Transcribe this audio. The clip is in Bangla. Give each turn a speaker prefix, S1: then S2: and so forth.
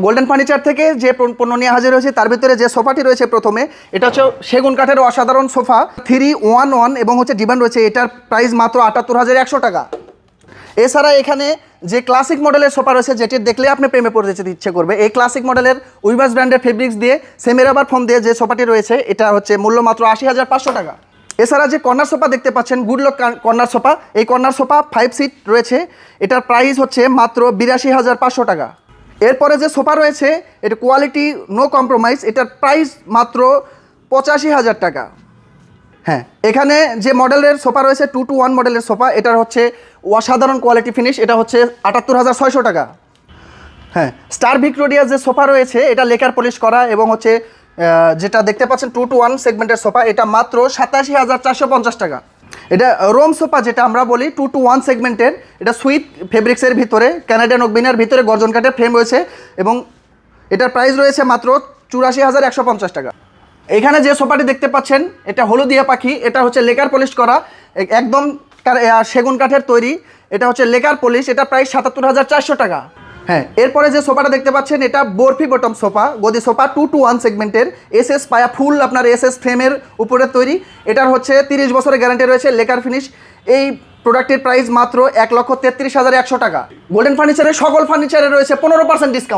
S1: গোল্ডেন ফার্নিচার থেকে যে পণ্য নিয়ে হাজির হয়েছে তার ভিতরে যে সোফাটি রয়েছে প্রথমে, এটা হচ্ছে সেগুন কাঠের অসাধারণ সোফা 311 এবং হচ্ছে ডিমান্ড রয়েছে, এটার প্রাইস মাত্র ৭৮,১০০ টাকা। এছাড়া এখানে যে ক্লাসিক মডেলের সোফা রয়েছে, যেটি দেখলে আপনি প্রেমে পড়তে যেতে ইচ্ছে করবে, এই ক্লাসিক মডেলের উইভাস ব্র্যান্ডের ফেব্রিক্স দিয়ে সেমি রাবার ফোম দিয়ে যে সোফাটি রয়েছে, এটা হচ্ছে মূল্য মাত্র ৮০,৫০০ টাকা। এছাড়া যে কর্নার সোফা দেখতে পাচ্ছেন, গুড লক কর্নার সোফা, এই কর্নার সোফা 5 সিট রয়েছে, এটার প্রাইস হচ্ছে মাত্র ৮২,৫০০ টাকা। এরপরে যে সোফা রয়েছে, এটা কোয়ালিটি নো কম্প্রোমাইজ, এটার প্রাইস মাত্র ৮৫,০০০ টাকা। হ্যাঁ, এখানে যে মডেলের সোফা রয়েছে 2-to-1 মডেলের সোফা, এটার হচ্ছে অসাধারণ কোয়ালিটি ফিনিশ, এটা হচ্ছে ৭৮,৬০০ টাকা। হ্যাঁ, স্টার ভিক্টোরিয়ার যে সোফা রয়েছে, এটা লেকার পলিশ করা এবং হচ্ছে যেটা দেখতে পাচ্ছেন 2-to-1 সেগমেন্টের সোফা, এটা মাত্র ৮৭,৪৫০ টাকা। এটা রোম সোফা যেটা আমরা বলি 2-to-1 সেগমেন্টের, এটা সুইট ফেব্রিক্সের ভিতরে ক্যানাডিয়ান ওকবিনের ভিতরে গর্জন কাঠের ফ্রেম রয়েছে এবং এটার প্রাইস রয়েছে মাত্র ৮৪,১৫০ টাকা। এখানে যে সোফাটি দেখতে পাচ্ছেন, এটা হলুদিয়া পাখি, এটা হচ্ছে লেকার পলিশ করা, একদম সেগুন কাঠের তৈরি, এটা হচ্ছে লেকার পলিশ, এটা প্রাইস ৭৭,৪০০ টাকা। হ্যাঁ, এরপরে যে সোফাটা দেখতে পাচ্ছেন, এটা বরফি বটম সোফা, গদি সোফা 2-to-1 সেগমেন্টের, এসএস পায়া ফুল আপনার এসএস ফ্রেমের উপরে তৈরি, এটার হচ্ছে 30 বছরের গ্যারান্টি রয়েছে, লেকার ফিনিশ। এই প্রোডাক্টের প্রাইস মাত্র ১,৩৩,১০০ টাকা। গোল্ডেন ফার্নিচারের সকল ফার্নিচারে রয়েছে 15% ডিসকাউন্ট।